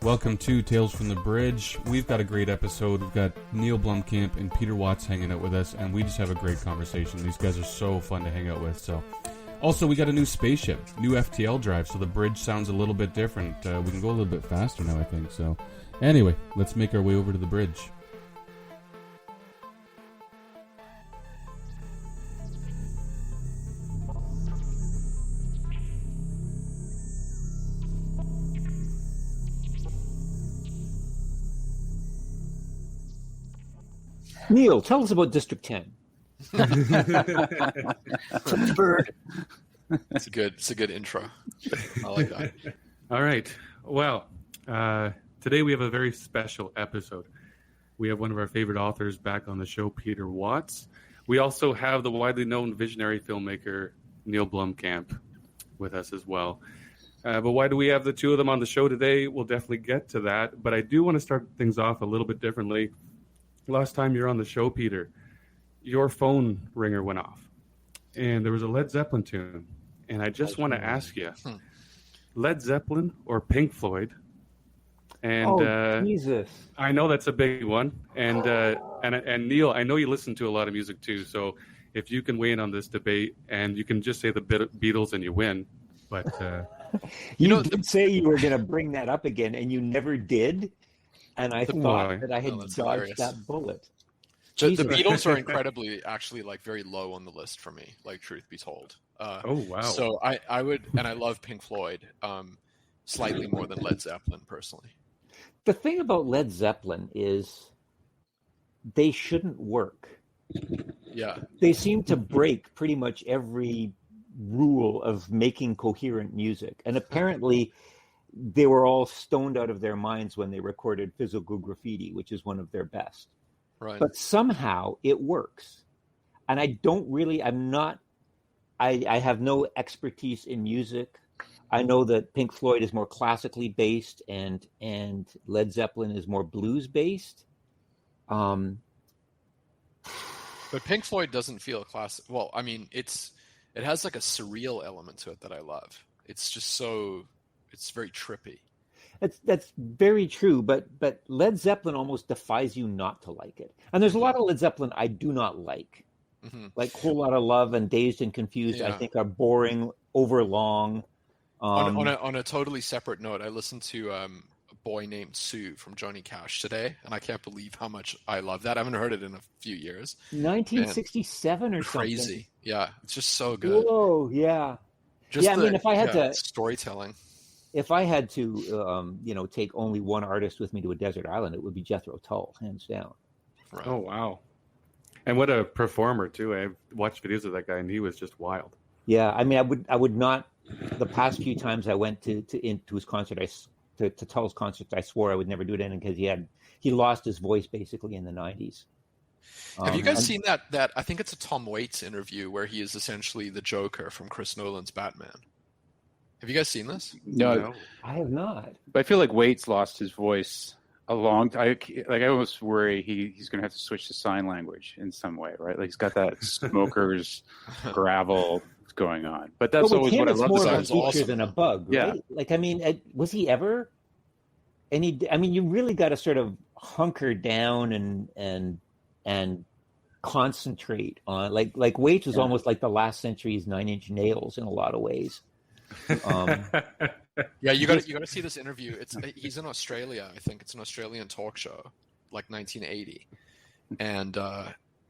Welcome to Tales from the Bridge. We've got a great episode. We've got Neill Blomkamp and Peter Watts hanging out with us, and we just have a great conversation. These guys are so fun to hang out with. So, also, we got a new spaceship, new FTL drive, so the bridge sounds a little bit different. We can go a little bit faster now, I think. So, anyway, let's make our way over to the bridge. Neill, tell us about District 10. Bird. It's a good intro. I like that. All right. Well, today we have a very special episode. We have one of our favorite authors back on the show, Peter Watts. We also have the widely known visionary filmmaker, Neill Blomkamp, with us as well. But why do we have the two of them on the show today? We'll definitely get to that. But I do want to start things off a little bit differently. Last time you were on the show, Peter, your phone ringer went off, and there was a Led Zeppelin tune. And I just want to ask you, Led Zeppelin or Pink Floyd? And Jesus. I know that's a big one. And Neill, I know you listen to a lot of music too. So if you can weigh in on this debate, and you can just say the Beatles and you win. But you did say you were going to bring that up again, and you never did. And I thought that I had dodged that bullet. The Beatles are incredibly, actually, like very low on the list for me. Like, truth be told. Oh wow! So I would, and I love Pink Floyd, slightly more than Led Zeppelin personally. The thing about Led Zeppelin is they shouldn't work. Yeah, they seem to break pretty much every rule of making coherent music, and apparently. They were all stoned out of their minds when they recorded Physical Graffiti, which is one of their best. Right. But somehow it works. And I have no expertise in music. I know that Pink Floyd is more classically based and Led Zeppelin is more blues based. But Pink Floyd doesn't feel classic. Well, I mean, it has like a surreal element to it that I love. It's just so... It's very trippy. That's very true, but Led Zeppelin almost defies you not to like it. And there's a lot of Led Zeppelin I do not like. Mm-hmm. Like Whole Lotta Love and Dazed and Confused, I think are boring, overlong. On a totally separate note, I listened to A Boy Named Sue from Johnny Cash today, and I can't believe how much I love that. I haven't heard it in a few years. 1967 or crazy. something. Crazy. Yeah, it's just so good. Whoa, yeah. I mean, if I had to... Storytelling. If I had to, take only one artist with me to a desert island, it would be Jethro Tull, hands down. Right. Oh wow! And what a performer too! I've watched videos of that guy, and he was just wild. Yeah, I mean, I would not. The past few times I went into his concert, to Tull's concert, I swore I would never do it again because he lost his voice basically in the 90s. Have you guys seen that? I think it's a Tom Waits interview where he is essentially the Joker from Chris Nolan's Batman. Have you guys seen this? No, I have not. But I feel like Waits lost his voice a long time. I almost worry he's going to have to switch to sign language in some way, right? Like he's got that smoker's gravel going on. But that's always what I love. It's more of a feature than a bug, right? Yeah. Like, I mean, was he ever? You really got to sort of hunker down and concentrate on like Waits was almost like the last century's Nine Inch Nails in a lot of ways. Yeah, you got to see this interview. He's in Australia. I think it's an Australian talk show, like 1980, and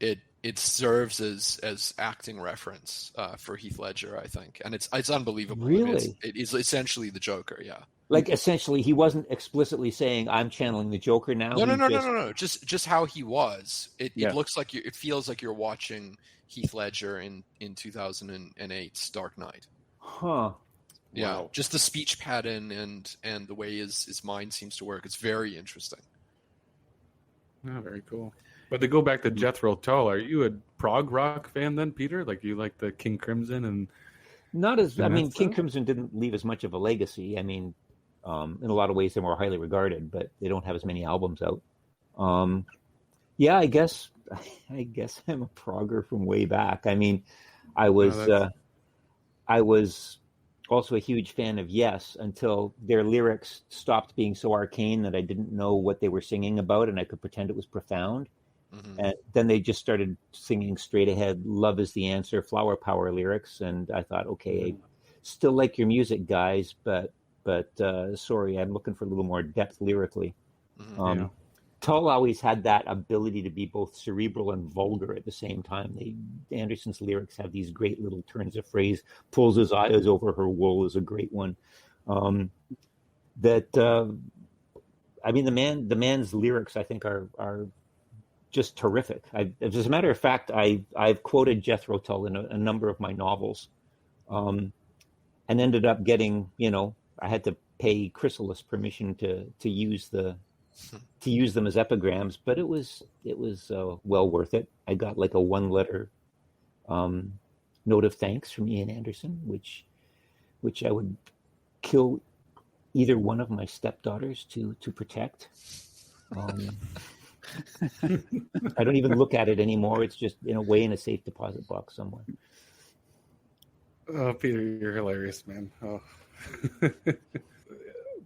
it serves as acting reference for Heath Ledger, I think, and it's unbelievable. Really, I mean, it is essentially the Joker. Yeah, like essentially, he wasn't explicitly saying I'm channeling the Joker now. No. Just how he was. It looks like it feels like you're watching Heath Ledger in 2008's Dark Knight. Huh. Yeah, wow. Just the speech pattern and the way his mind seems to work. It's very interesting. Oh, very cool. But to go back to Jethro Tull, are you a prog rock fan then, Peter? Like you like the King Crimson and... Not as... I mean, King Crimson didn't leave as much of a legacy. I mean, in a lot of ways they're more highly regarded, but they don't have as many albums out. Yeah, I guess I'm a progger from way back. I mean, I was also a huge fan of Yes, until their lyrics stopped being so arcane that I didn't know what they were singing about, and I could pretend it was profound. And then they just started singing straight ahead, "Love is the answer," flower power lyrics, and I thought, okay, still like your music, guys, but sorry, I'm looking for a little more depth lyrically. Yeah. Tull always had that ability to be both cerebral and vulgar at the same time. Anderson's lyrics have these great little turns of phrase. "Pulls his eyes over her wool" is a great one. I mean, the man's lyrics, I think, are just terrific. As a matter of fact, I've quoted Jethro Tull in a number of my novels, and ended up getting, I had to pay Chrysalis permission to use them as epigrams, but it was well worth it. I got like a 1-letter note of thanks from Ian Anderson, which I would kill either one of my stepdaughters to protect. I don't even look at it anymore. It's just way in a safe deposit box somewhere. Oh, Peter, you're hilarious, man. Oh.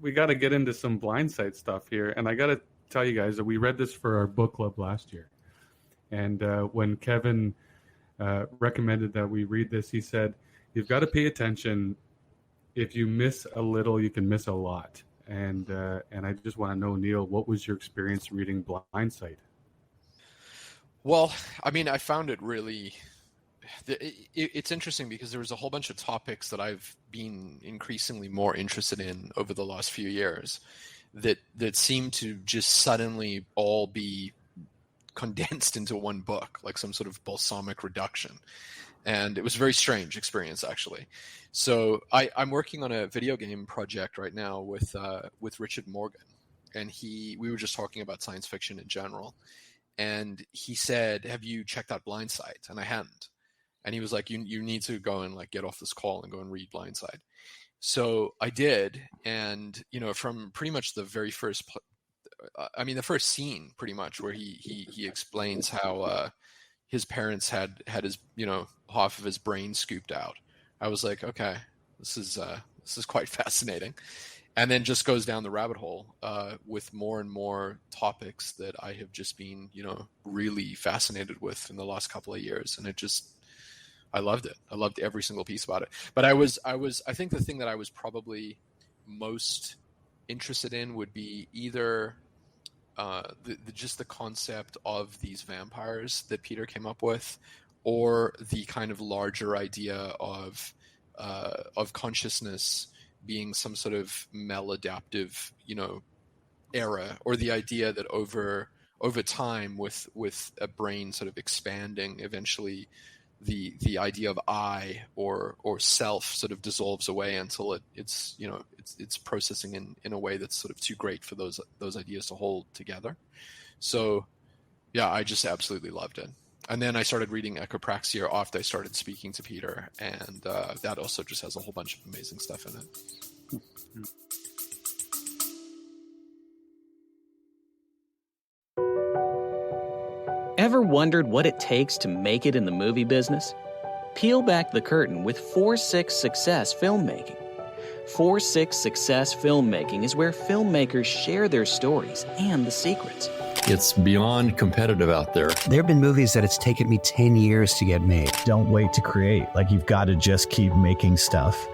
We got to get into some Blindside stuff here, and I got to tell you guys that we read this for our book club last year, and when Kevin recommended that we read this, he said, "You've got to pay attention. If you miss a little, you can miss a lot." And I just want to know, Neill, what was your experience reading Blindside? Well, I mean, I found it really... It's interesting because there was a whole bunch of topics that I've been increasingly more interested in over the last few years that seem to just suddenly all be condensed into one book, like some sort of balsamic reduction. And it was a very strange experience, actually. So I'm working on a video game project right now with Richard Morgan, and we were just talking about science fiction in general. And he said, "Have you checked out Blindside?" And I hadn't. And he was like, you need to go and like get off this call and go and read Blindside. So I did. And, from pretty much the very first, the first scene pretty much, where he explains how his parents had his, half of his brain scooped out. I was like, okay, this is quite fascinating. And then just goes down the rabbit hole with more and more topics that I have just been, really fascinated with in the last couple of years. And I loved it. I loved every single piece about it. But I think the thing that I was probably most interested in would be either just the concept of these vampires that Peter came up with, or the kind of larger idea of consciousness being some sort of maladaptive, era, or the idea that over time with a brain sort of expanding, eventually the idea of I or self sort of dissolves away until it's processing in a way that's sort of too great for those ideas to hold together. So yeah, I just absolutely loved it. And then I started reading Echopraxia after I started speaking to Peter, and that also just has a whole bunch of amazing stuff in it. Ever wondered what it takes to make it in the movie business? Peel back the curtain with 4-6 Success Filmmaking. 4-6 Success Filmmaking is where filmmakers share their stories and the secrets. It's beyond competitive out there. There have been movies that it's taken me 10 years to get made. Don't wait to create. Like, you've got to just keep making stuff.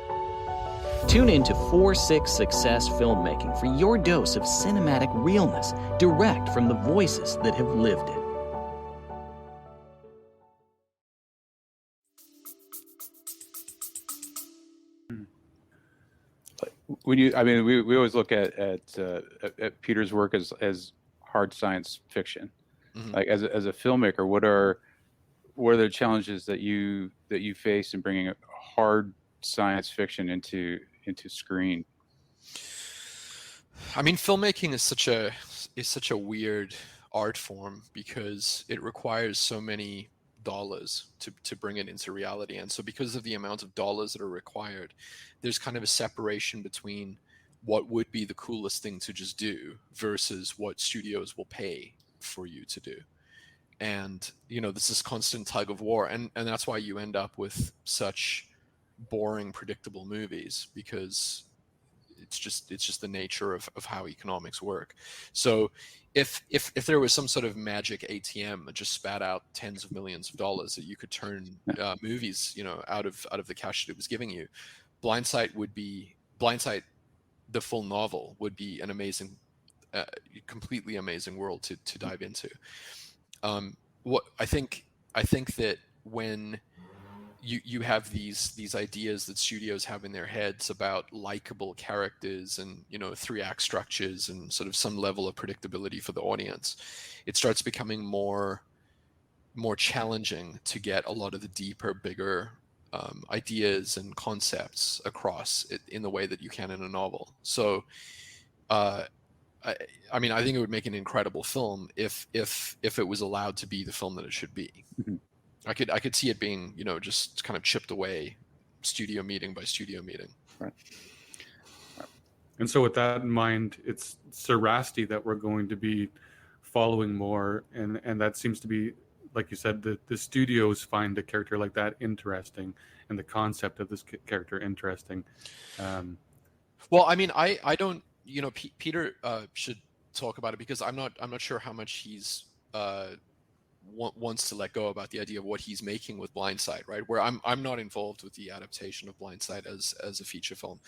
Tune in to 4-6 Success Filmmaking for your dose of cinematic realness, direct from the voices that have lived it. We always look at Peter's work as hard science fiction. Mm-hmm. Like as a filmmaker, what are the challenges that you face in bringing hard science fiction into screen? I mean, filmmaking is such a weird art form because it requires so many dollars to bring it into reality. And so because of the amount of dollars that are required, there's kind of a separation between what would be the coolest thing to just do versus what studios will pay for you to do. And, there's this constant tug of war. And that's why you end up with such boring, predictable movies, because it's just the nature of how economics work. So if there was some sort of magic ATM that just spat out tens of millions of dollars that you could turn movies, out of the cash that it was giving you, Blindsight, the full novel, would be an amazing, completely amazing world to dive into. What I think that when you have these ideas that studios have in their heads about likable characters and 3-act structures and sort of some level of predictability for the audience, it starts becoming more challenging to get a lot of the deeper, bigger ideas and concepts across in the way that you can in a novel. So I think it would make an incredible film if it was allowed to be the film that it should be. Mm-hmm. I could see it being, just kind of chipped away, studio meeting by studio meeting. Right. And so with that in mind, it's Sarasti that we're going to be following more, and that seems to be, like you said, the studios find a character like that interesting, and the concept of this character interesting. Well, I don't, Peter should talk about it, because I'm not sure how much he's wants to let go about the idea of what he's making with Blindsight, right? Where I'm not involved with the adaptation of Blindsight as a feature film.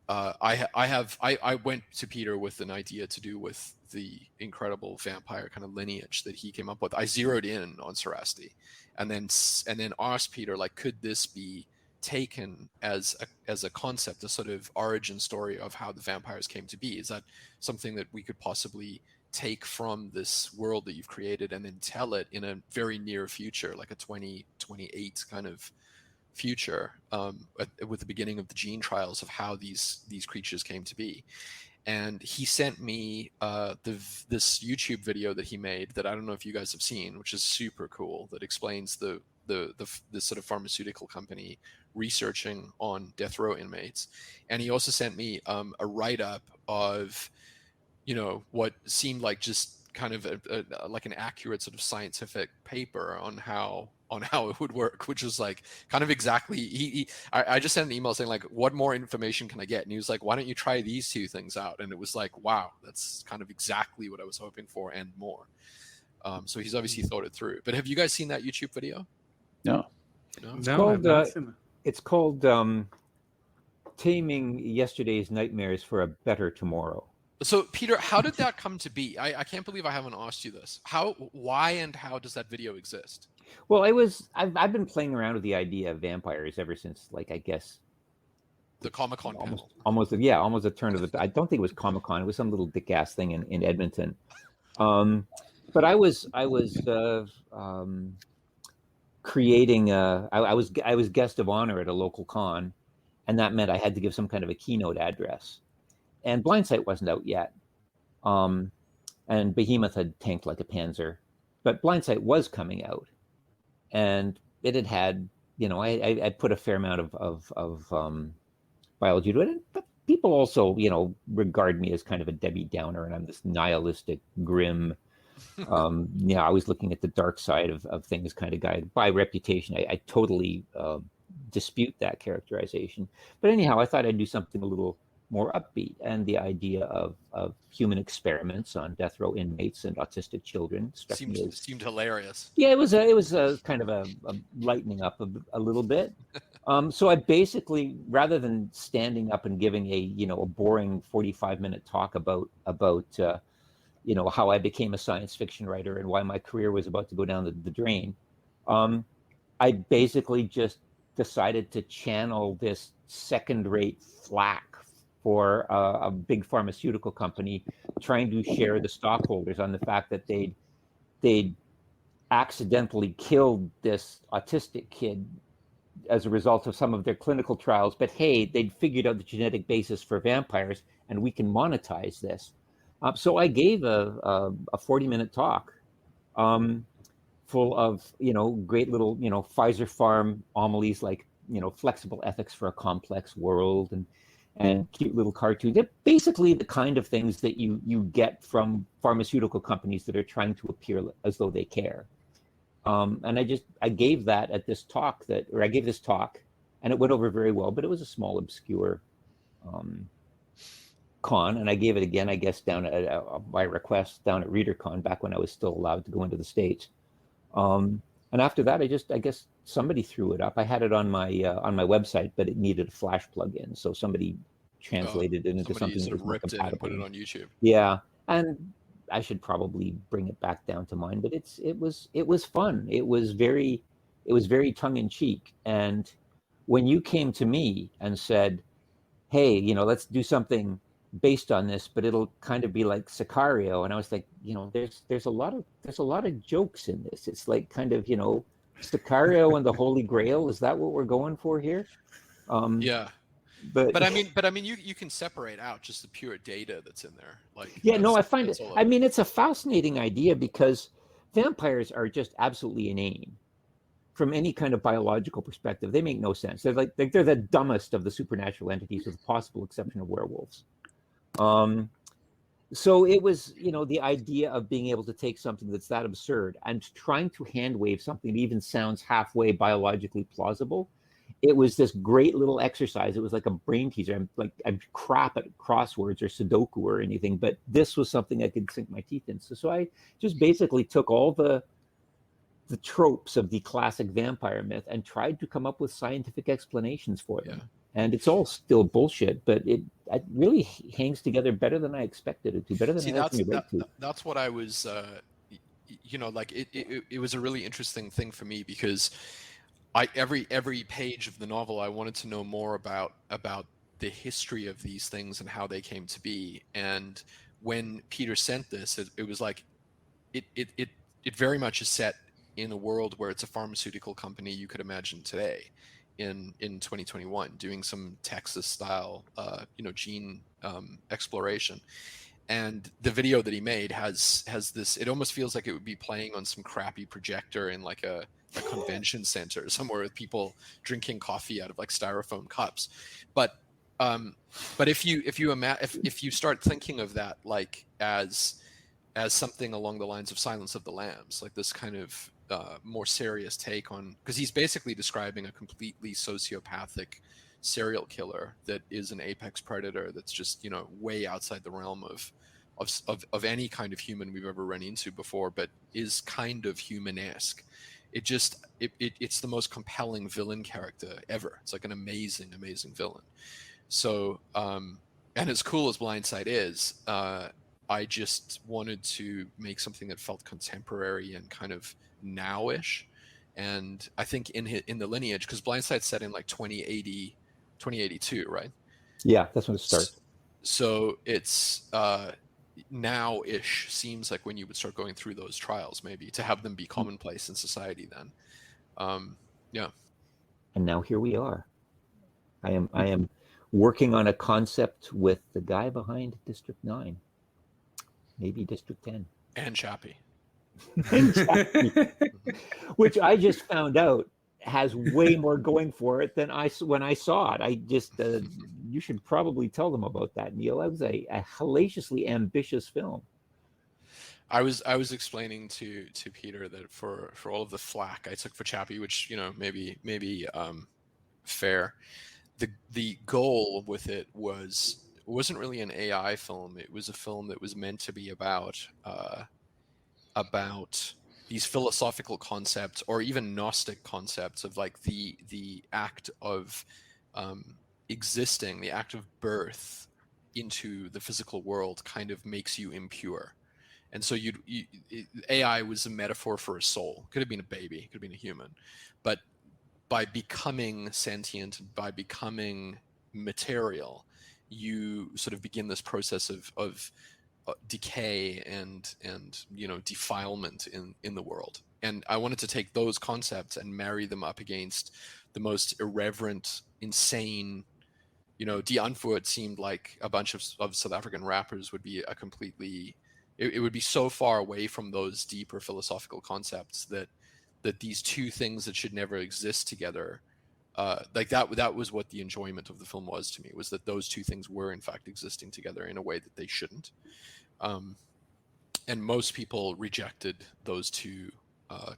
I went to Peter with an idea to do with the incredible vampire kind of lineage that he came up with. I zeroed in on Sarasti, and then asked Peter, like, could this be taken as a concept, a sort of origin story of how the vampires came to be? Is that something that we could possibly take from this world that you've created and then tell it in a very near future, like a 2028 kind of future, with the beginning of the gene trials of how these creatures came to be? And he sent me this YouTube video that he made that I don't know if you guys have seen, which is super cool, that explains the sort of pharmaceutical company researching on death row inmates. And he also sent me a write-up of what seemed like just kind of like an accurate sort of scientific paper on how it would work, which was like kind of exactly, I just sent an email saying, like, what more information can I get? And he was like, why don't you try these 2 things out? And it was like, wow, that's kind of exactly what I was hoping for and more. So he's obviously thought it through. But have you guys seen that YouTube video? No. It's called Taming Yesterday's Nightmares for a Better Tomorrow. So, Peter, how did that come to be? I can't believe I haven't asked you this. Why and how does that video exist? Well, I've been playing around with the idea of vampires ever since, like, I guess, the Comic-Con panel. Almost a turn of the. I don't think it was Comic-Con. It was some little dick-ass thing in Edmonton. But I was creating. I was guest of honor at a local con, and that meant I had to give some kind of a keynote address. And Blindsight wasn't out yet, and Behemoth had tanked like a panzer, but Blindsight was coming out, and it had I put a fair amount of biology to it, but people also regard me as kind of a Debbie Downer, and I'm this nihilistic, grim, always looking at the dark side of things kind of guy. By reputation, I totally dispute that characterization. But anyhow, I thought I'd do something a little more upbeat, and the idea of human experiments on death row inmates and autistic children seemed hilarious. Yeah, it was a kind of a lightening up a little bit. So I basically, rather than standing up and giving a boring 45-minute talk about how I became a science fiction writer and why my career was about to go down the drain, I basically just decided to channel this second-rate flack for a big pharmaceutical company trying to share the stockholders on the fact that they'd accidentally killed this autistic kid as a result of some of their clinical trials. But hey, they'd figured out the genetic basis for vampires, and we can monetize this. So I gave a 40-minute talk full of great little Pfizer Farm homilies, like flexible ethics for a complex world, and cute little cartoons. They're basically the kind of things that you get from pharmaceutical companies that are trying to appear as though they care. And I gave this talk, and it went over very well. But it was a small, obscure con, and I gave it again, I guess, down at by request down at ReaderCon back when I was still allowed to go into the States. And after that, I guess somebody threw it up. I had it on my website, but it needed a Flash plugin, so somebody translated it into something that was more ripped compatible. it and put it on YouTube. Yeah, and I should probably bring it back down to mine, but it was fun. It was very tongue in cheek. And when you came to me and said, "Hey, let's do something based on this, but it'll kind of be like Sicario," and I was like, there's a lot of jokes in this. It's like kind of Sicario and the Holy Grail. Is that what we're going for here? Yeah. But I mean, you can separate out just the pure data that's in there. Like, yeah, no, I find it. I mean, it's a fascinating idea because vampires are just absolutely inane from any kind of biological perspective. They make no sense. They're like they're the dumbest of the supernatural entities, with the possible exception of werewolves. So it was, the idea of being able to take something that's that absurd and trying to hand wave something that even sounds halfway biologically plausible. It was this great little exercise. It was like a brain teaser. I'm crap at crosswords or Sudoku or anything, but this was something I could sink my teeth into. So I just basically took all the tropes of the classic vampire myth and tried to come up with scientific explanations for them. Yeah. And it's all still bullshit, but it really hangs together better than I expected it to. Better than that's what I was. It was a really interesting thing for me because every page of the novel I wanted to know more about the history of these things and how they came to be. And when Peter sent this, it was like it very much is set in a world where it's a pharmaceutical company you could imagine today in 2021 doing some Texas style gene exploration. And the video that he made has this, it almost feels like it would be playing on some crappy projector in like a convention center somewhere with people drinking coffee out of like styrofoam cups. But if you start thinking of that like as something along the lines of Silence of the Lambs, like this kind of more serious take on, because he's basically describing a completely sociopathic serial killer that is an apex predator that's just way outside the realm of any kind of human we've ever run into before, but is kind of human-esque. It's the most compelling villain character ever. It's like an amazing villain. So and as cool as Blindside is, I just wanted to make something that felt contemporary and kind of nowish. And I think in the lineage, because Blindside's set in like 2082, right? Yeah, that's when it starts. So it's now-ish seems like when you would start going through those trials, maybe to have them be commonplace in society then. Yeah. And now here we are. I am working on a concept with the guy behind District 9. Maybe District 10. And Chappie. Which I just found out has way more going for it than when I saw it. I just you should probably tell them about that, Neill. That was a hellaciously ambitious film. I was explaining to Peter that for all of the flack I took for Chappie, which maybe fair, the goal with it wasn't really an AI film. It was a film that was meant to be about these philosophical concepts, or even Gnostic concepts of like the act of existing, the act of birth into the physical world kind of makes you impure. And so AI was a metaphor for a soul. Could have been a baby, could have been a human, but by becoming sentient, by becoming material, you sort of begin this process of decay and defilement in the world. And I wanted to take those concepts and marry them up against the most irreverent, insane, Die Antwoord seemed like a bunch of South African rappers would be it would be so far away from those deeper philosophical concepts that these two things that should never exist together, like that was what the enjoyment of the film was to me, was that those two things were in fact existing together in a way that they shouldn't. And most people rejected those two, I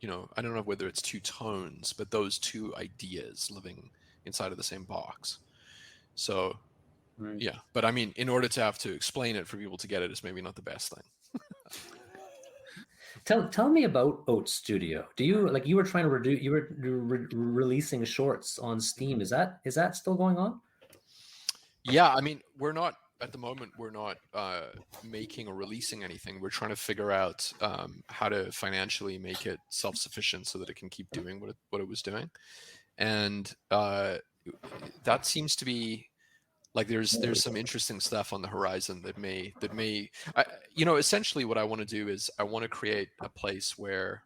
don't know whether it's two tones, but those two ideas living inside of the same box. So Right. yeah, but I mean, in order to have to explain it for people to get it is maybe not the best thing. Tell me about Oats Studio. Do you like you were trying to reduce you were releasing shorts on Steam? Is that still going on? Yeah, I mean, we're not at the moment. We're not making or releasing anything. We're trying to figure out how to financially make it self-sufficient so that it can keep doing what it was doing, and that seems to be like there's some interesting stuff on the horizon that may essentially what I want to do is I want to create a place where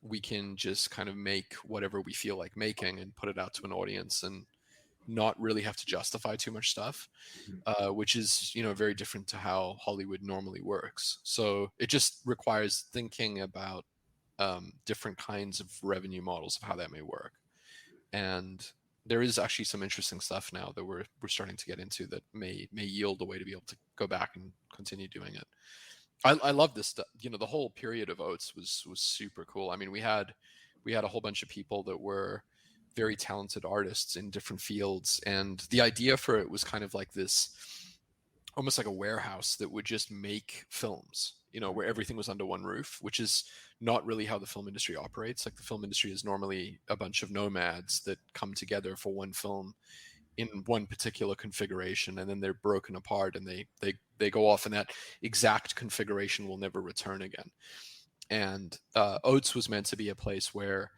we can just kind of make whatever we feel like making and put it out to an audience and not really have to justify too much stuff, which is very different to how Hollywood normally works. So it just requires thinking about different kinds of revenue models of how that may work. And there is actually some interesting stuff now that we're starting to get into that may yield a way to be able to go back and continue doing it. I love this stuff. The whole period of Oats was super cool. I mean, we had a whole bunch of people that were very talented artists in different fields, and the idea for it was kind of like this, almost like a warehouse that would just make films, where everything was under one roof, which is not really how the film industry operates. Like the film industry is normally a bunch of nomads that come together for one film in one particular configuration, and then they're broken apart and they go off, and that exact configuration will never return again. And Oats was meant to be a place where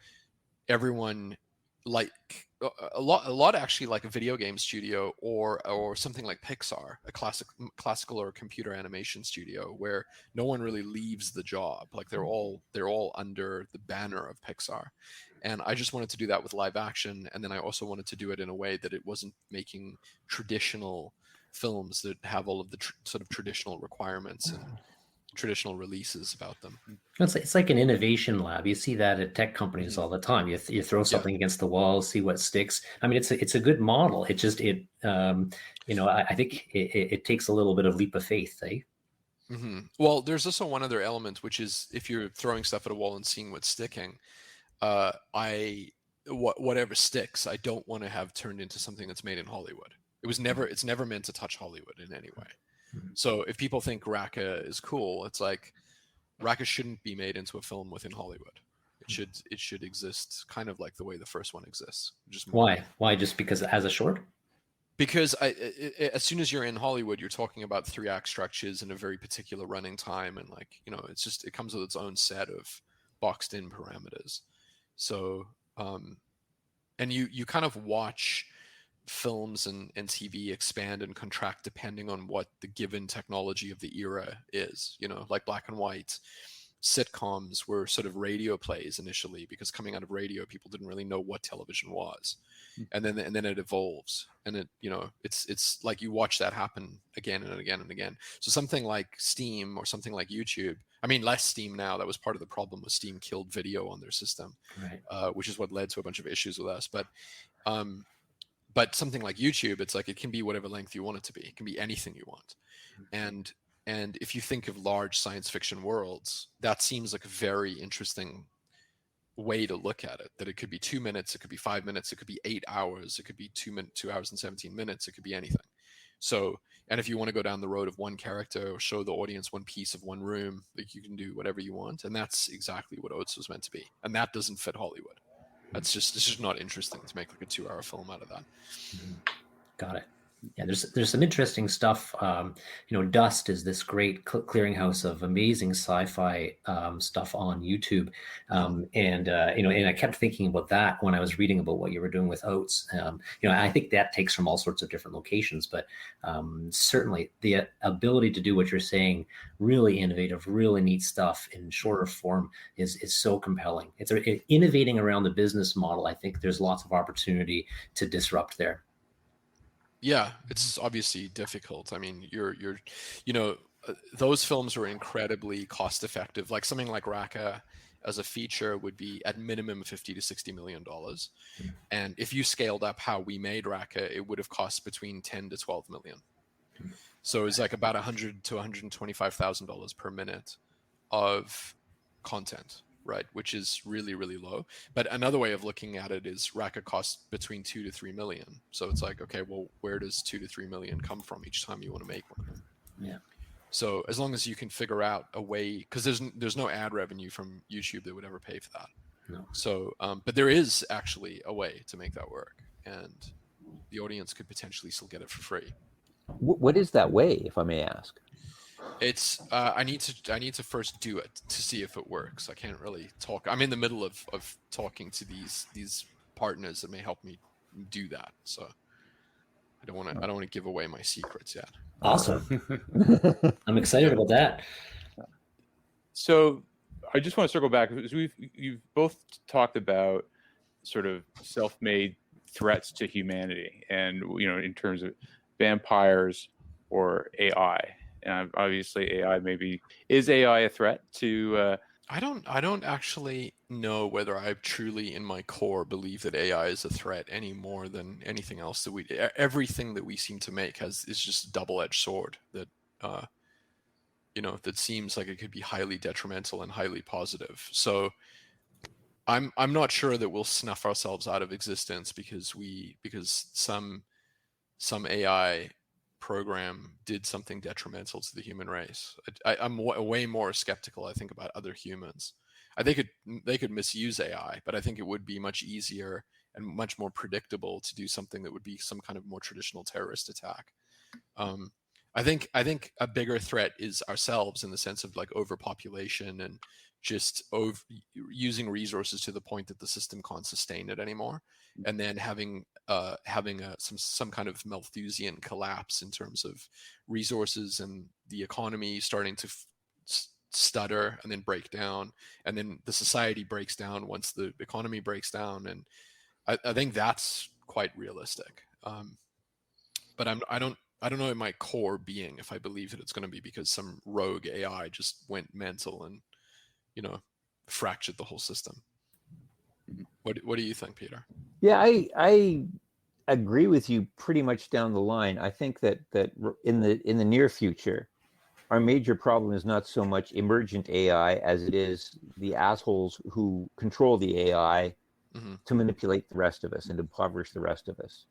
everyone, like a lot actually, like a video game studio or something like Pixar, a classical or computer animation studio, where no one really leaves the job. Like they're all under the banner of Pixar. And I just wanted to do that with live action, and then I also wanted to do it in a way that it wasn't making traditional films that have all of the sort of traditional requirements and traditional releases about them. It's like an innovation lab. You see that at tech companies all the time. You throw something against the wall, see what sticks. I mean, it's a good model. It just I think it takes a little bit of leap of faith, eh? Mm-hmm. Well, there's also one other element, which is if you're throwing stuff at a wall and seeing what's sticking, whatever sticks, I don't want to have turned into something that's made in Hollywood. It's never meant to touch Hollywood in any way. So if people think Raqqa is cool, it's like Raqqa shouldn't be made into a film within Hollywood. It should exist kind of like the way the first one exists. Just Why? Just because it has a short? Because as soon as you're in Hollywood, you're talking about 3-act structures and a very particular running time, and it comes with its own set of boxed in parameters. So and you kind of watch films and TV expand and contract depending on what the given technology of the era is. Like black and white sitcoms were sort of radio plays initially, because coming out of radio, people didn't really know what television was, and then it evolves, and it's like you watch that happen again and again and again. So something like Steam or something like YouTube, I mean, less Steam now. That was part of the problem, was Steam killed video on their system, right. Which is what led to a bunch of issues with us. But something like YouTube, it's like it can be whatever length you want it to be. It can be anything you want. And if you think of large science fiction worlds, that seems like a very interesting way to look at it. That it could be 2 minutes, it could be 5 minutes, it could be 8 hours, it could be 2 hours and 17 minutes, it could be anything. So, and if you want to go down the road of one character or show the audience one piece of one room, like you can do whatever you want. And that's exactly what Oats was meant to be. And that doesn't fit Hollywood. It's just not interesting to make like a 2-hour film out of that. Got it. Yeah, there's some interesting stuff. Dust is this great clearinghouse of amazing sci-fi stuff on YouTube, and I kept thinking about that when I was reading about what you were doing with Oats. I think that takes from all sorts of different locations, but certainly the ability to do what you're saying, really innovative, really neat stuff in shorter form is so compelling. It's innovating around the business model. I think there's lots of opportunity to disrupt there. Yeah, it's obviously difficult. I mean, those films were incredibly cost effective. Like something like Raqqa as a feature would be at minimum $50 to $60 million. And if you scaled up how we made Raqqa, it would have cost between $10 to $12 million. So it's like about $100,000 to $125,000 per minute of content. right? Which is really, really low. But another way of looking at it is racket costs between 2 to 3 million. So it's like, okay, well, where does 2 to 3 million come from each time you want to make one? Yeah. So as long as you can figure out a way, because there's no ad revenue from YouTube that would ever pay for that. No. So, but there is actually a way to make that work, and the audience could potentially still get it for free. What is that way, if I may ask? It's I need to first do it to see if it works. I can't really talk. I'm in the middle of talking to these partners that may help me do that. So I don't want to give away my secrets yet. Awesome. I'm excited about that. So I just want to circle back because you've both talked about sort of self-made threats to humanity, and in terms of vampires or AI. And obviously, is AI a threat to? I don't actually know whether I truly, in my core, believe that AI is a threat any more than anything else that everything that we seem to make is just a double-edged sword that that seems like it could be highly detrimental and highly positive. So I'm not sure that we'll snuff ourselves out of existence because some AI program did something detrimental to the human race. I'm way more skeptical, I think, about other humans. They could misuse AI, but I think it would be much easier and much more predictable to do something that would be some kind of more traditional terrorist attack. I think a bigger threat is ourselves, in the sense of like overpopulation and just using resources to the point that the system can't sustain it anymore, and then having some kind of Malthusian collapse in terms of resources and the economy starting to stutter and then break down, and then the society breaks down once the economy breaks down, and I think that's quite realistic. But I don't know in my core being if I believe that it's going to be because some rogue AI just went mental and fractured the whole system. What do you think, Peter? Yeah, I agree with you pretty much down the line. I think that in the near future, our major problem is not so much emergent AI as it is the assholes who control the AI to manipulate the rest of us and impoverish the rest of us.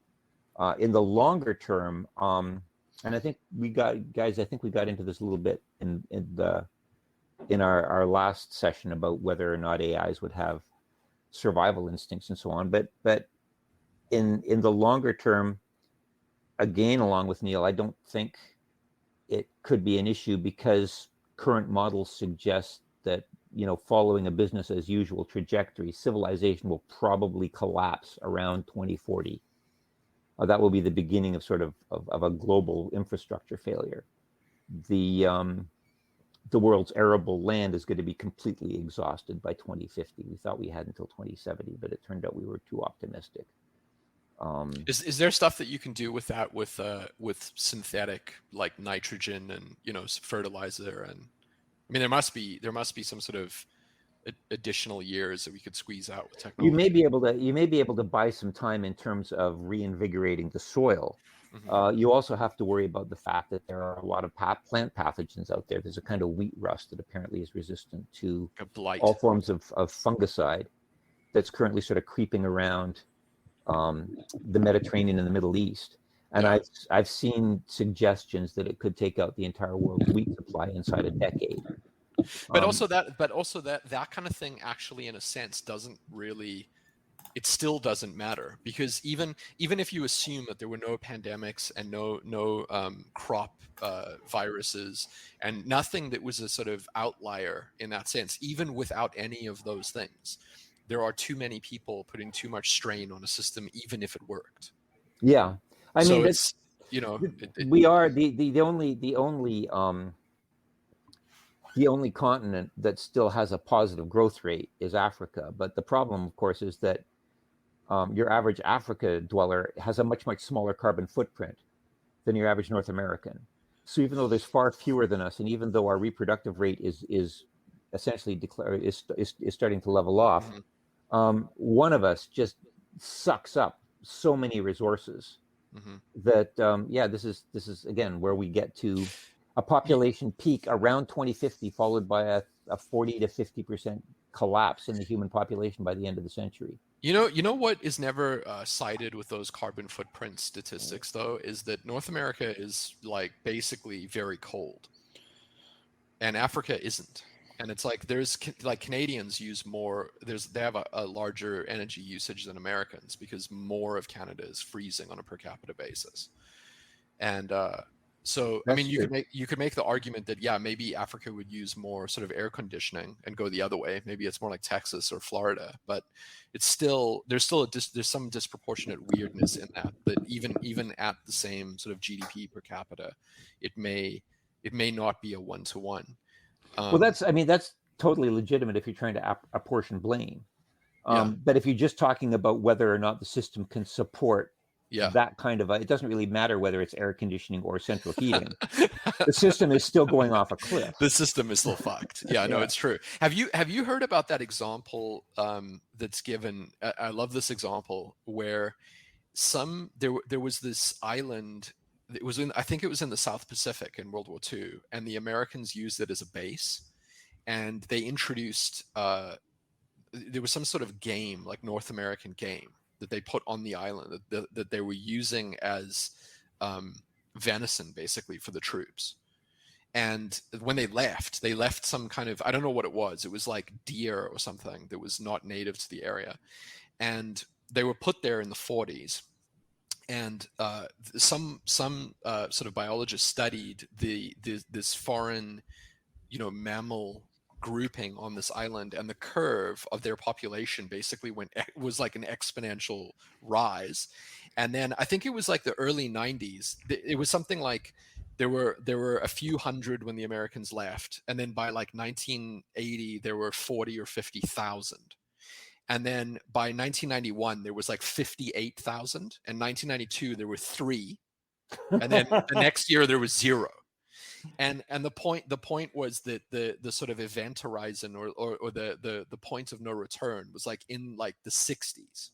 In the longer term, and I think we got into this a little bit in our last session about whether or not AIs would have survival instincts and so on. But in the longer term, again, along with Neill, I don't think it could be an issue because current models suggest that, following a business as usual trajectory, civilization will probably collapse around 2040. That will be the beginning of sort of a global infrastructure failure. The world's arable land is going to be completely exhausted by 2050. We thought we had until 2070, but it turned out we were too optimistic. Is there stuff that you can do with that with synthetic, like nitrogen and fertilizer? And I mean, there must be some sort of additional years that we could squeeze out with technology. You may be able to buy some time in terms of reinvigorating the soil. You also have to worry about the fact that there are a lot of plant pathogens out there. There's a kind of wheat rust that apparently is resistant to all forms of fungicide that's currently sort of creeping around the Mediterranean and the Middle East. And I've seen suggestions that it could take out the entire world's wheat supply inside a decade. But also that kind of thing actually, in a sense, it still doesn't matter, because even if you assume that there were no pandemics and no crop viruses and nothing that was a sort of outlier in that sense, even without any of those things, there are too many people putting too much strain on a system, even if it worked. Yeah, I mean, it's we are the only continent that still has a positive growth rate is Africa. But the problem, of course, is that your average Africa dweller has a much smaller carbon footprint than your average North American. So even though there's far fewer than us, and even though our reproductive rate is essentially is starting to level off, one of us just sucks up so many resources that this is again where we get to a population peak around 2050, followed by a 40 to 50% collapse in the human population by the end of the century. You know what is never cited with those carbon footprint statistics, though, is that North America is like basically very cold, and Africa isn't. And it's like there's like Canadians use more. They have a larger energy usage than Americans because more of Canada is freezing on a per capita basis. And so, That's I mean, true. you could make the argument that maybe Africa would use more sort of air conditioning and go the other way. Maybe it's more like Texas or Florida, but it's still there's some disproportionate weirdness in that. That even at the same sort of GDP per capita, it may not be a 1-to-1. Well, that's totally legitimate if you're trying to apportion blame. But if you're just talking about whether or not the system can support that kind of it doesn't really matter whether it's air conditioning or central heating. The system is still going off a cliff. The system is still fucked. Yeah, no, it's true. Have you heard about that example that's given? I love this example where there was this island. I think it was in the South Pacific in World War II, and the Americans used it as a base, and they introduced there was some sort of game, like North American game, that they put on the island that they were using as venison, basically, for the troops. And when they left some kind of, I don't know what it was. It was like deer or something that was not native to the area, and they were put there in the 40s. And some sort of biologists studied this foreign, mammal grouping on this island, and the curve of their population basically was like an exponential rise. And then I think it was like the early 90s. It was something like there were a few hundred when the Americans left, and then by like 1980 there were 40 or 50,000. And then by 1991, there was like 58,000. And 1992, there were 3. And then the next year, there was 0. And the point was that the sort of event horizon or the point of no return was like in like the 60s,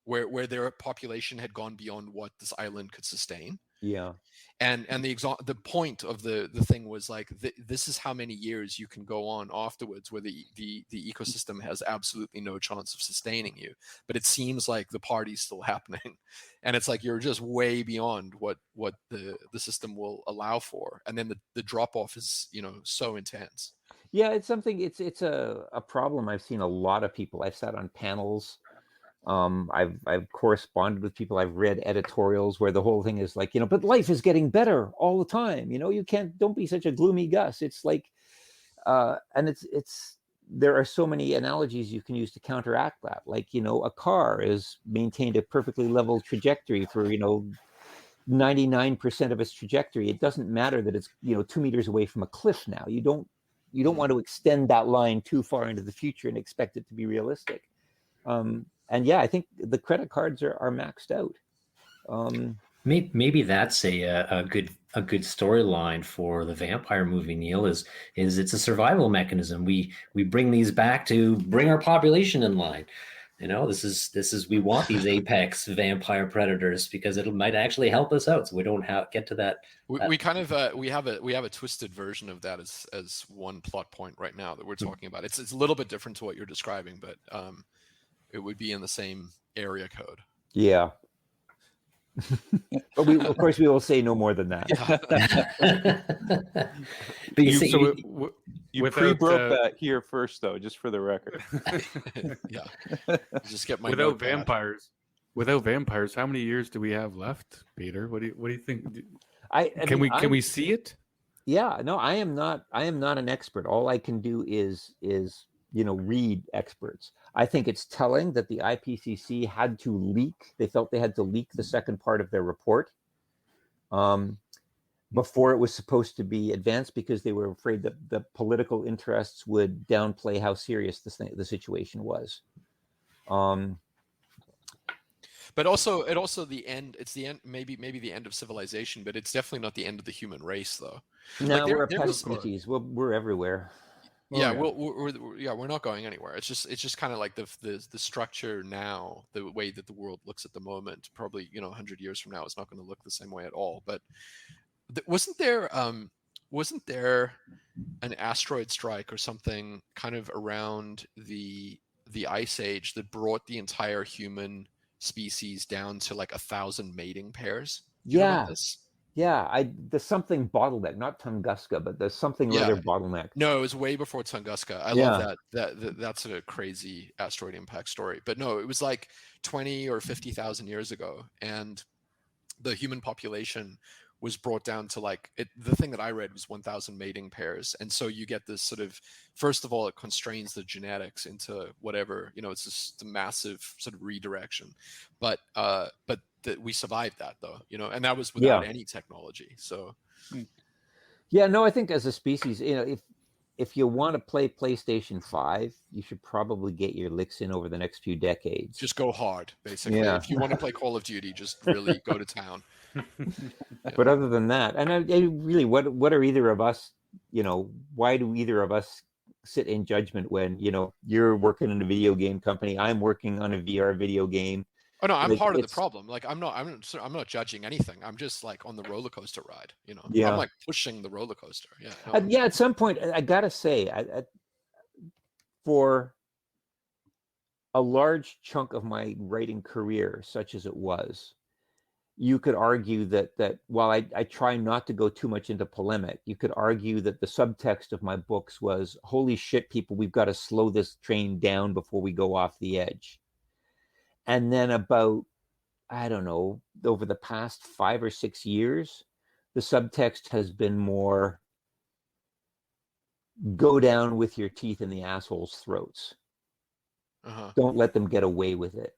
where their population had gone beyond what this island could sustain. Yeah. And the point of the thing was like this is how many years you can go on afterwards where the ecosystem has absolutely no chance of sustaining you, but it seems like the party's still happening, and it's like you're just way beyond what the system will allow for, and then the drop off is so intense. Yeah, it's something. It's a problem. I've seen a lot of people. I've sat on panels. I've corresponded with people. I've read editorials where the whole thing is like, but life is getting better all the time. Don't be such a gloomy Gus. It's like, and there are so many analogies you can use to counteract that. Like, a car is maintained a perfectly level trajectory for, 99% of its trajectory. It doesn't matter that it's, 2 meters away from a cliff now. You don't want to extend that line too far into the future and expect it to be realistic. And yeah, I think the credit cards are maxed out. Maybe that's a good storyline for the vampire movie, Neill, is it's a survival mechanism. We bring these back to bring our population in line. This is we want these apex vampire predators because it might actually help us out, so we don't get to that. We kind of we have a twisted version of that as one plot point right now that we're talking about. It's a little bit different to what you're describing, but it would be in the same area code. Yeah. But of course, we will say no more than that. But you pre-broke that here first, though, just for the record. Yeah. Just get my Without vampires, how many years do we have left, Peter? What do you think? Can we see it? Yeah. No, I am not an expert. All I can do is read experts. I think it's telling that the IPCC had to leak. They felt they had to leak the second part of their report before it was supposed to be advanced because they were afraid that the political interests would downplay how serious the situation was. But also, it's the end. Maybe the end of civilization, but it's definitely not the end of the human race, though. No, we're a pest species. We're everywhere. Yeah, we're not going anywhere. It's just kind of like the structure now, the way that the world looks at the moment. Probably 100 years from now, it's not going to look the same way at all. But wasn't there wasn't there an asteroid strike or something kind of around the Ice Age that brought the entire human species down to like 1,000 mating pairs? Do you know about this? Yeah, there's something bottleneck, not Tunguska, but there's something or other bottleneck. No, it was way before Tunguska. I love that. That's a crazy asteroid impact story. But no, it was like 20 or 50,000 years ago, and the human population was brought down to like the thing that I read was 1,000 mating pairs, and so you get this sort of, first of all, it constrains the genetics into whatever, it's just a massive sort of redirection, but that we survived that though, and that was without any technology. So yeah, no, I think as a species, if you want to play PlayStation 5, you should probably get your licks in over the next few decades. Just go hard, basically. Yeah. If you want to play Call of Duty, just really go to town. But other than that, and I really, what are either of us, why do either of us sit in judgment when, you're working in a video game company, I'm working on a VR video game? Oh no, I'm part of the problem. Like I'm not judging anything. I'm just like on the roller coaster ride, Yeah. I'm like pushing the roller coaster. Yeah. No. Yeah. At some point, I gotta say, for a large chunk of my writing career, such as it was, you could argue that while I try not to go too much into polemic, you could argue that the subtext of my books was, holy shit, people, we've got to slow this train down before we go off the edge. And then about, I don't know, over the past 5 or 6 years, the subtext has been more, go down with your teeth in the assholes' throats. Don't let them get away with it.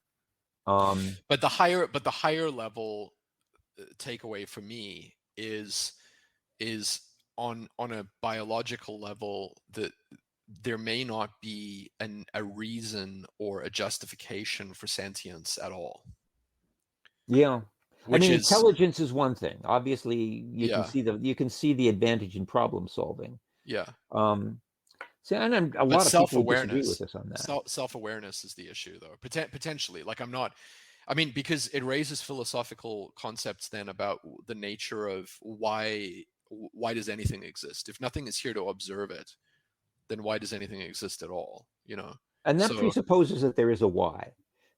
But the higher level takeaway for me is on a biological level that there may not be a reason or a justification for sentience at all. Yeah. Intelligence is one thing. Obviously, you can see the advantage in problem solving. Yeah. And a lot of people disagree with us on that. Self-awareness is the issue, though. Potentially, like because it raises philosophical concepts then about the nature of why does anything exist? If nothing is here to observe it, then why does anything exist at all? And that presupposes that there is a why.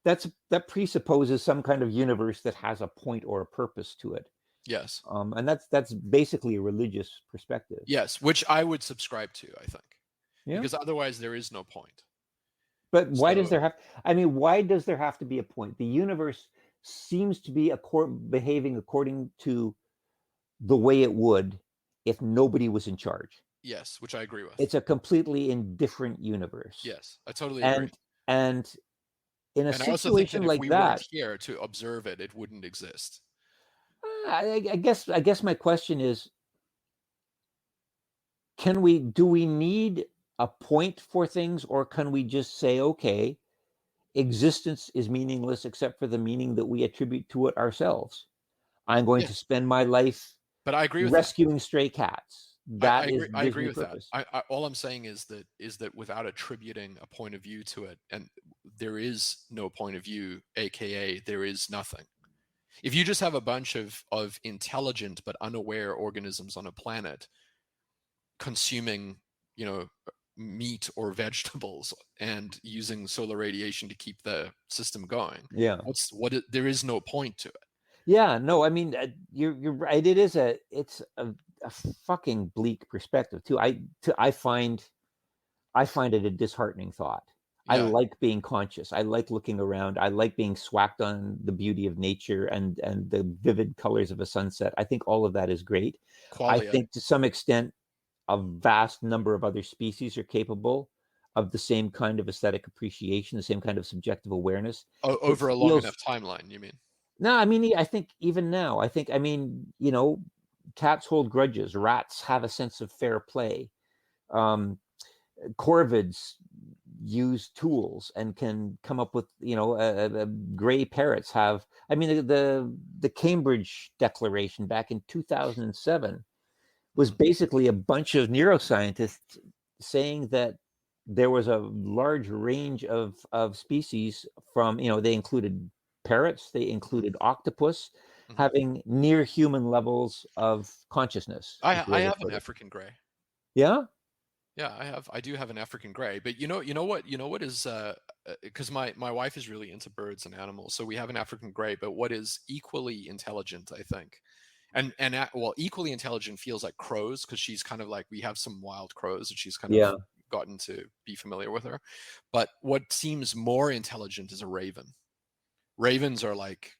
That presupposes some kind of universe that has a point or a purpose to it. Yes. And that's basically a religious perspective. Yes, which I would subscribe to, I think. Yeah. Because otherwise there is no point. But why does there have to be a point? The universe seems to be behaving according to the way it would if nobody was in charge. Yes, which I agree with. It's a completely indifferent universe. Yes, I totally agree. And in a situation I also think that like if we that, weren't here to observe it, it wouldn't exist. I guess my question is, do we need a point for things, or can we just say, okay, existence is meaningless except for the meaning that we attribute to it ourselves? I'm going to spend my life rescuing stray cats. I agree with that. All I'm saying is that without attributing a point of view to it, and there is no point of view, aka there is nothing. If you just have a bunch of intelligent but unaware organisms on a planet consuming, meat or vegetables and using solar radiation to keep the system going, there is no point to it. Yeah, no, you're right. It's a fucking bleak perspective too. I find it a disheartening thought. Yeah. I like being conscious. I like looking around. I like being swacked on the beauty of nature and the vivid colors of a sunset. I think all of that is great. I think to some extent, a vast number of other species are capable of the same kind of aesthetic appreciation, the same kind of subjective awareness. Over a long enough timeline, you mean? No, I think even now, cats hold grudges. Rats have a sense of fair play. Corvids use tools and can come up with, gray parrots have. The Cambridge Declaration back in 2007 was basically a bunch of neuroscientists saying that there was a large range of species from, they included parrots, they included octopus, having near human levels of consciousness. I is the way they have an put it. African gray. Yeah. Yeah, I do have an African gray, but you know what is because my wife is really into birds and animals, so we have an African gray. But what is equally intelligent, I think, well, equally intelligent feels like crows, because she's kind of like, we have some wild crows that she's kind Yeah. of gotten to be familiar with her. But what seems more intelligent is a raven. Ravens are like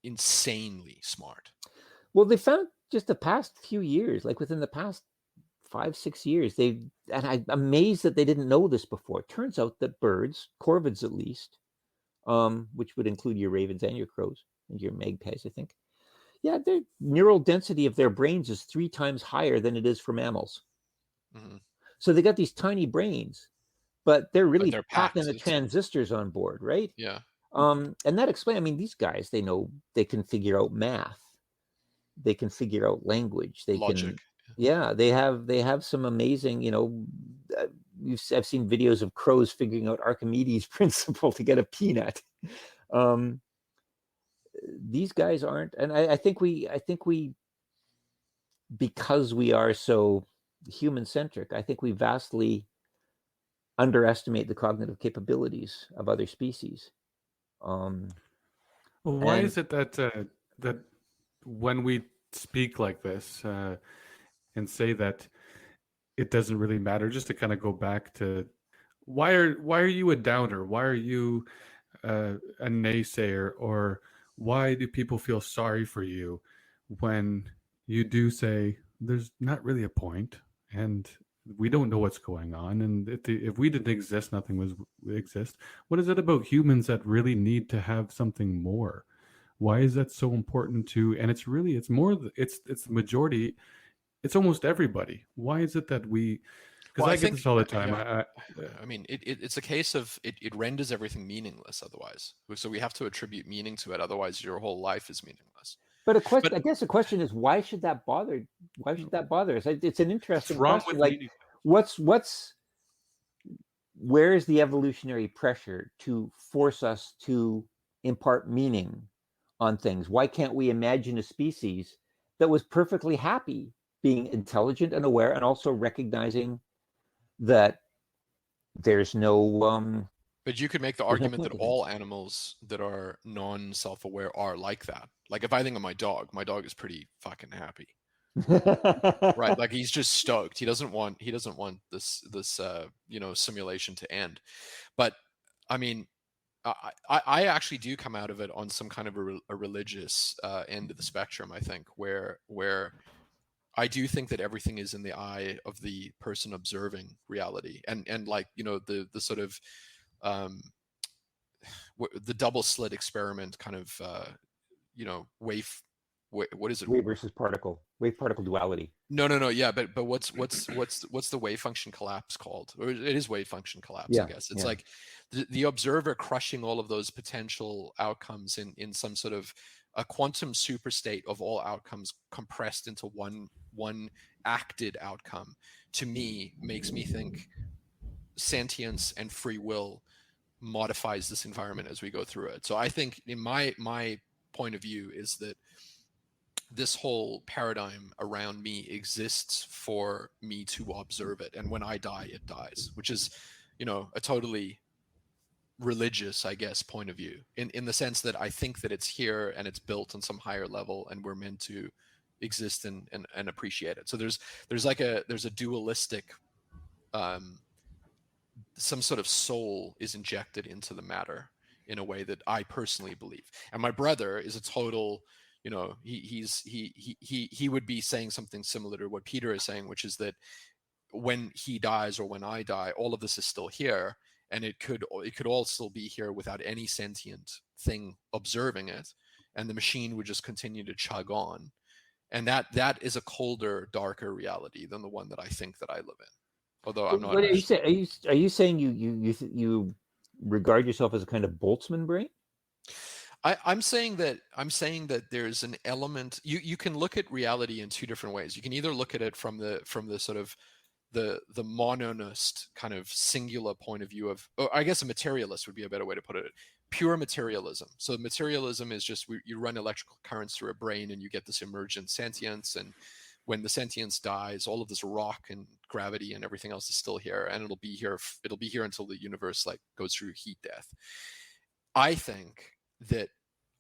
insanely smart. Well, they found just the past few years, like within the past 5-6 years, and I'm amazed that they didn't know this before. It turns out that birds, corvids at least, which would include your ravens and your crows and your magpies, I think. Yeah, their neural density of their brains is 3 times higher than it is for mammals. Mm-hmm. So they got these tiny brains, but they're really they're packing packed. the transistors on board, right? Yeah. And that explains. I mean, these guys, they know, they can figure out math, they can figure out language, they Logic. can. Yeah, they have some amazing. I've seen videos of crows figuring out Archimedes' principle to get a peanut. These guys aren't, and I think we, because we are so human centric, I think we vastly underestimate the cognitive capabilities of other species. Well, why is it that that when we speak like this and say that it doesn't really matter, just to kind of go back to why are you a downer? Why are you a naysayer? Or why do people feel sorry for you when you do say there's not really a point and we don't know what's going on, and if we didn't exist, nothing would exist? What is it about humans that really need to have something more? Why is that so important to? And it's the majority. It's almost everybody. Why is it that we? Because I get this all the time. Yeah. I mean, it's a case of it renders everything meaningless otherwise. So we have to attribute meaning to it. Otherwise, your whole life is meaningless. But I guess the question is, why should that bother? Why should that bother us? It's an interesting question. Like, where is the evolutionary pressure to force us to impart meaning on things? Why can't we imagine a species that was perfectly happy being intelligent and aware, and also recognizing that there's no but you could make the argument that all animals that are non-self-aware are like that. Like, if I think of my dog is pretty fucking happy. Right, like he's just stoked. He doesn't want this simulation to end. But I mean, I actually do come out of it on some kind of a religious end of the spectrum, I think, where I do think that everything is in the eye of the person observing reality, and like, the sort of the double slit experiment kind of what is it? Wave versus particle, wave particle duality. No, yeah, but what's the wave function collapse called? Or it is wave function collapse, yeah, I guess. It's like the observer crushing all of those potential outcomes in some sort of a quantum superstate of all outcomes compressed into one acted outcome. To me, makes me think sentience and free will modifies this environment as we go through it. So I think, in my point of view, is that this whole paradigm around me exists for me to observe it, and when I die, it dies, which is, a totally religious, I guess, point of view, in the sense that I think that it's here and it's built on some higher level, and we're meant to exist and appreciate it. So there's a dualistic, some sort of soul is injected into the matter in a way that I personally believe. And my brother is a total, he would be saying something similar to what Peter is saying, which is that when he dies or when I die, all of this is still here, and it could all still be here without any sentient thing observing it, and the machine would just continue to chug on. And that is a colder, darker reality than the one that I think that I live in. Although I'm not. Are you saying you regard yourself as a kind of Boltzmann brain? I'm saying that there's an element. You can look at reality in two different ways. You can either look at it from the sort of the mononist kind of singular point of view of, or I guess a materialist would be a better way to put it. Pure materialism. So materialism is just you run electrical currents through a brain and you get this emergent sentience, and when the sentience dies, all of this rock and gravity and everything else is still here, and it'll be here until the universe like goes through heat death. I think that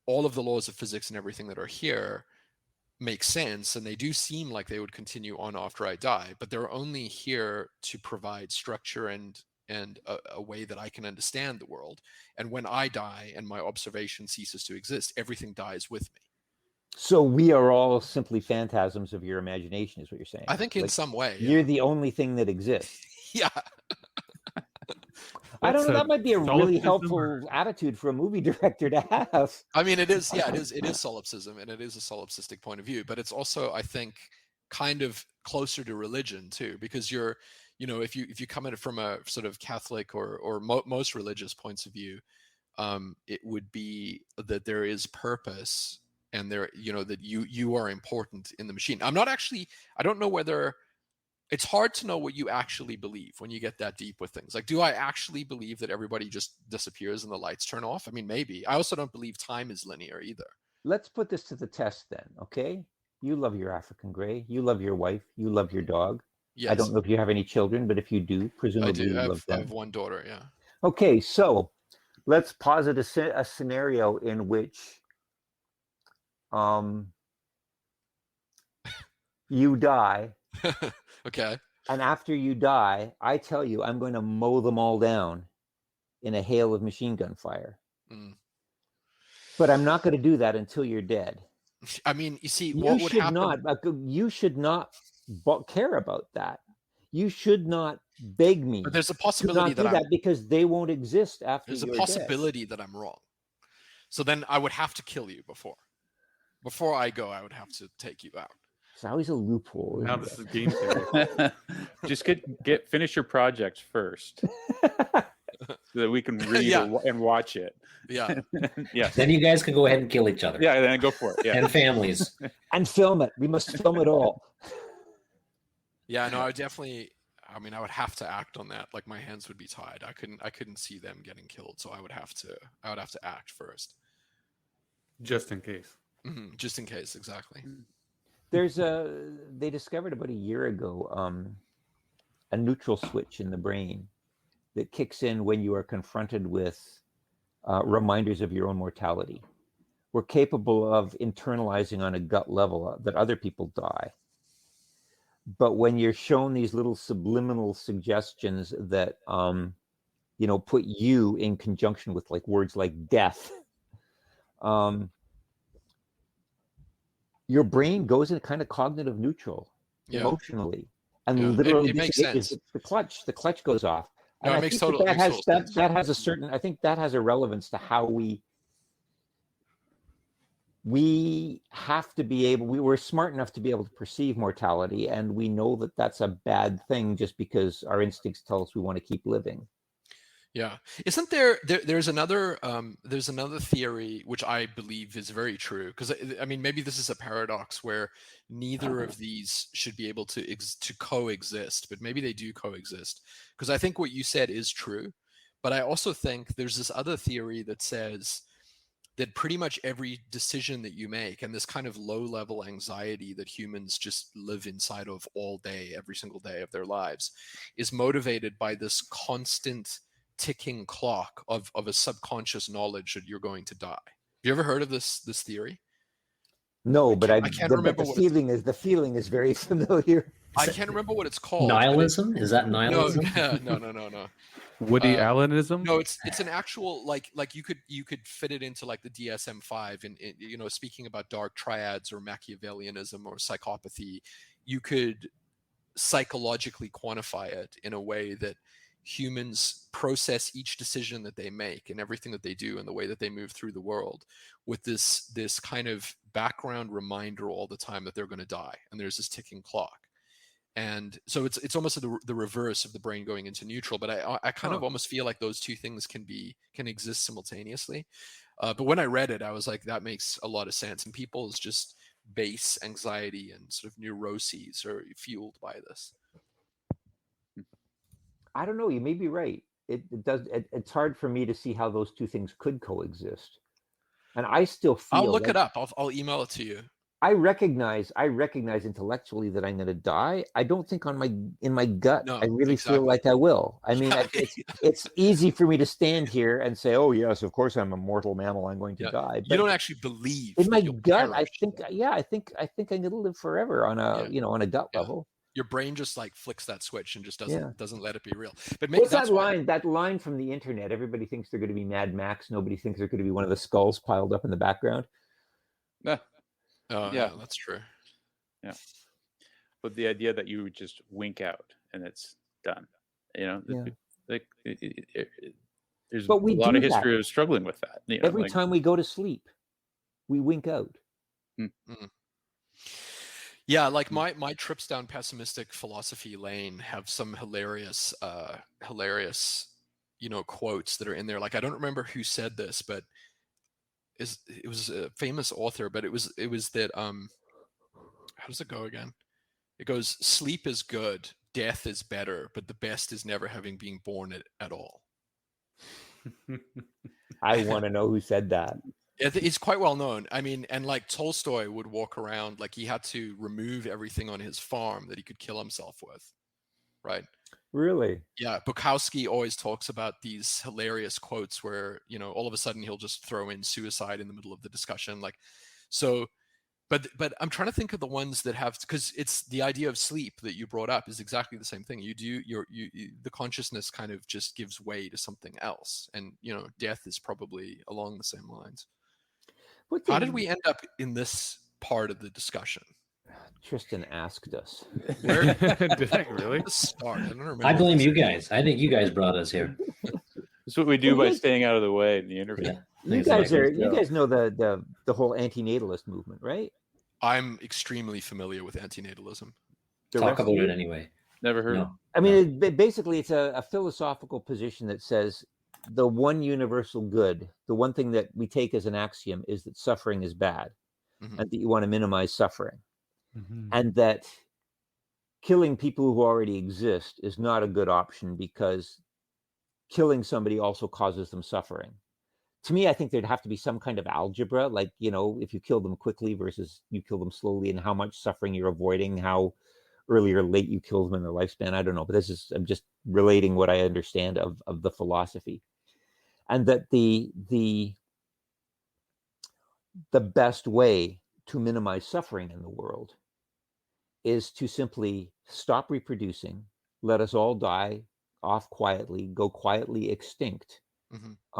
all of the laws of physics and everything that are here make sense, and they do seem like they would continue on after I die, but they're only here to provide structure and a way that I can understand the world. And when I die and my observation ceases to exist, everything dies with me. So we are all simply phantasms of your imagination, is what you're saying. I think in some way. You're the only thing that exists. Yeah. I don't know. That might be a really helpful attitude for a movie director to have. I mean, it is. Yeah, it is solipsism, and it is a solipsistic point of view. But it's also, I think, kind of closer to religion too, because you're, if you come at it from a sort of Catholic or most religious points of view, it would be that there is purpose, and there, that you are important in the machine. I don't know whether. It's hard to know what you actually believe when you get that deep with things. Like, do I actually believe that everybody just disappears and the lights turn off? I mean, maybe. I also don't believe time is linear either. Let's put this to the test then, okay? You love your African gray. You love your wife. You love your dog. Yes. I don't know if you have any children, but if you do, presumably you love them. I have one daughter, yeah. Okay, so let's posit a scenario in which you die. Okay. And after you die, I tell you, I'm going to mow them all down in a hail of machine gun fire. Mm. But I'm not going to do that until you're dead. I mean, you see, what would happen? You should not care about that. You should not beg me. But there's a possibility that because they won't exist after. There's a possibility that I'm wrong. So then I would have to kill you before. Before I go, I would have to take you out. It's always a loophole. Now this is game theory. Just finish your project first, so that we can read and watch it. Yeah. Yeah. Then you guys can go ahead and kill each other. Yeah, then go for it. Yeah. And families. And film it. We must film it all. Yeah, no, I would definitely. I mean, I would have to act on that. Like, my hands would be tied. I couldn't see them getting killed, so I would have to act first, just in case. Mm-hmm. Just in case, exactly. They discovered about a year ago a neutral switch in the brain that kicks in when you are confronted with reminders of your own mortality. We're capable of internalizing on a gut level that other people die. But when you're shown these little subliminal suggestions that, put you in conjunction with like words like death, your brain goes in kind of cognitive neutral, emotionally, and literally it makes sense. The clutch goes off. No, and it makes total sense. That has a certain. I think that has a relevance to how we have to be able. We were smart enough to be able to perceive mortality, and we know that that's a bad thing just because our instincts tell us we want to keep living. Yeah, isn't there's another theory which I believe is very true, because I mean, maybe this is a paradox where neither of these should be able to coexist, but maybe they do coexist, because I think what you said is true, but I also think there's this other theory that says that pretty much every decision that you make, and this kind of low-level anxiety that humans just live inside of all day, every single day of their lives, is motivated by this constant ticking clock of a subconscious knowledge that you're going to die. Have you ever heard of this theory? No, but I can't remember. The feeling is very familiar. I can't remember what it's called. Nihilism? Is that nihilism? No. Woody Allenism? No, it's an actual like you could fit it into like the DSM-5, and speaking about dark triads or Machiavellianism or psychopathy, you could psychologically quantify it in a way that humans process each decision that they make and everything that they do and the way that they move through the world with this kind of background reminder all the time that they're going to die, and there's this ticking clock. And so it's almost the reverse of the brain going into neutral, but I kind of almost feel like those two things can exist simultaneously. But when I read it, I was like, that makes a lot of sense, and people's just base anxiety and sort of neuroses are fueled by this. I don't know. You may be right. It does. It's hard for me to see how those two things could coexist. And I still feel. I'll look it up. I'll email it to you. I recognize intellectually that I'm going to die. I don't think in my gut, I really feel like I will. I mean, it's easy for me to stand here and say, "Oh yes, of course I'm a mortal mammal. I'm going to die." But you don't actually believe in my gut. I think I'm going to live forever on a on a gut level. Your brain just like flicks that switch and just doesn't let it be real. But maybe that line from the internet? Everybody thinks they're going to be Mad Max. Nobody thinks they're going to be one of the skulls piled up in the background. Yeah. Oh, yeah, that's true. Yeah. But the idea that you would just wink out and it's done, there's a lot of history of struggling with that. Every time we go to sleep, we wink out. Mm-hmm. Yeah, like my trips down pessimistic philosophy lane have some hilarious, quotes that are in there. Like I don't remember who said this, but it was a famous author, but it was that how does it go again? It goes, sleep is good, death is better, but the best is never having been born at all. I want to know who said that. It's quite well known. I mean, and like Tolstoy would walk around like he had to remove everything on his farm that he could kill himself with, right? Really? Yeah. Bukowski always talks about these hilarious quotes where, all of a sudden he'll just throw in suicide in the middle of the discussion. Like, so, but I'm trying to think of the ones that have, because it's the idea of sleep that you brought up is exactly the same thing. The consciousness kind of just gives way to something else. And, death is probably along the same lines. How did we end up in this part of the discussion? Tristan asked us. Where did I really start? I don't remember. I blame you guys. I think you guys brought us here. That's what we do by staying out of the way in the interview. Yeah. You guys know the whole antinatalist movement, right? I'm extremely familiar with antinatalism. Talk about it anyway. Never heard. No. I mean, basically, it's a philosophical position that says the one universal good, the one thing that we take as an axiom, is that suffering is bad, and that you want to minimize suffering. And that killing people who already exist is not a good option because killing somebody also causes them suffering. To me, I think there'd have to be some kind of algebra, like, if you kill them quickly versus you kill them slowly, and how much suffering you're avoiding, how early or late you kill them in their lifespan. I don't know, but I'm just relating what I understand of the philosophy. And that the best way to minimize suffering in the world is to simply stop reproducing, let us all die off quietly, go quietly extinct.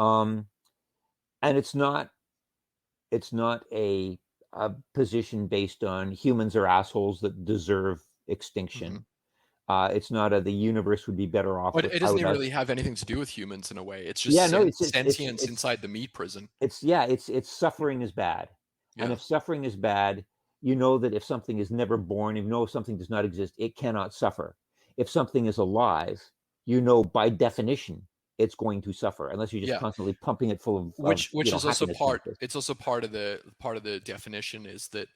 And it's not a position based on humans are assholes that deserve extinction. It's not the universe would be better off. But it doesn't really have anything to do with humans in a way. It's just sentience inside the meat prison. It's suffering is bad. Yeah. And if suffering is bad, that if something is never born, if something does not exist, it cannot suffer. If something is alive, by definition, it's going to suffer unless you're just constantly pumping it full of which is also part. It's also part of the definition is that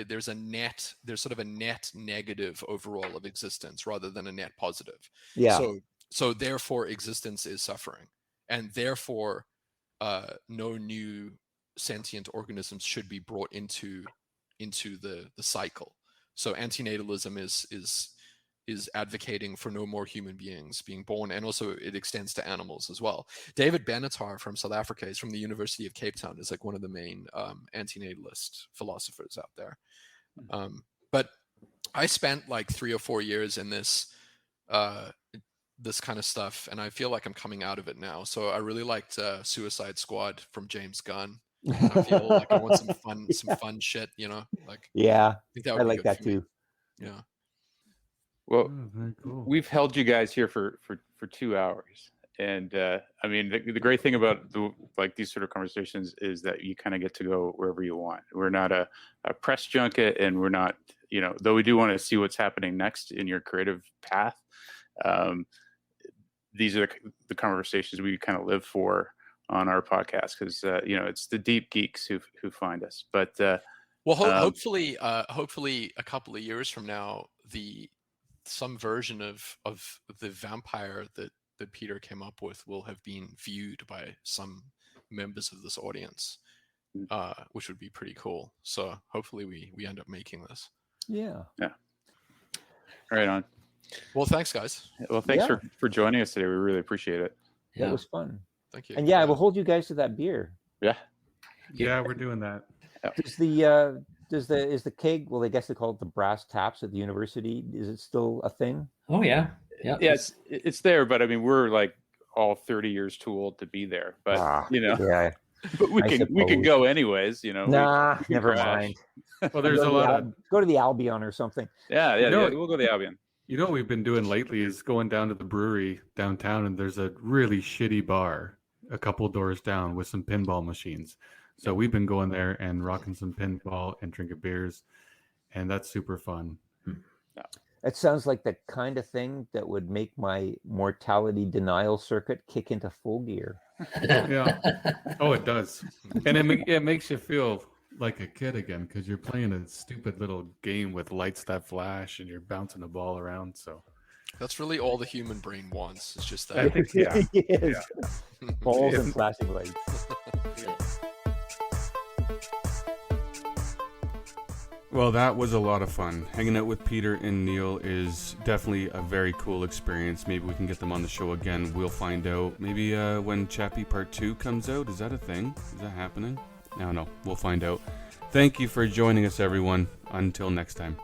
there's sort of a net negative overall of existence rather than a net positive. Yeah. So therefore existence is suffering, and therefore no new sentient organisms should be brought into the cycle. So antinatalism is advocating for no more human beings being born, and also it extends to animals as well. David Benatar from South Africa, is from the University of Cape Town, is like one of the main antinatalist philosophers out there. But I spent like 3 or 4 years in this kind of stuff, and I feel like I'm coming out of it now. So I really liked Suicide Squad from James Gunn. I feel like I want some fun shit, like. Yeah, I think that would I be like good that for me. too. Yeah. Well, very cool. We've held you guys here for 2 hours, and I mean the great thing about these sort of conversations is that you kind of get to go wherever you want. We're not a press junket, and we're not, though we do want to see what's happening next in your creative path. These are the conversations we kind of live for on our podcast, because it's the deep geeks who find us. But hopefully a couple of years from now, the some version of the vampire that Peter came up with will have been viewed by some members of this audience, which would be pretty cool. So hopefully we end up making this. Yeah. Right on. Well, thanks, guys. Well, thanks for joining us today. We really appreciate it. That was fun. Thank you. And I will hold you guys to that beer. Yeah, we're doing that. Is the keg? Well, I guess they call it the brass taps at the university. Is it still a thing? Oh yeah. It's there, but I mean, we're like all 30 years too old to be there. But but we can go anyways. Nah, never mind. Well, there's a lot of go to the Albion or something. Yeah, we'll go to the Albion. You know what we've been doing lately is going down to the brewery downtown, and there's a really shitty bar a couple doors down with some pinball machines. So we've been going there and rocking some pinball and drinking beers, and that's super fun. It sounds like the kind of thing that would make my mortality denial circuit kick into full gear. Yeah. Oh, it does. And it makes you feel like a kid again because you're playing a stupid little game with lights that flash and you're bouncing a ball around. So that's really all the human brain wants. It's just that. I think, balls and flashing lights. Well, that was a lot of fun. Hanging out with Peter and Neill is definitely a very cool experience. Maybe we can get them on the show again. We'll find out. Maybe when Chappie Part 2 comes out. Is that a thing? Is that happening? I don't know. We'll find out. Thank you for joining us, everyone. Until next time.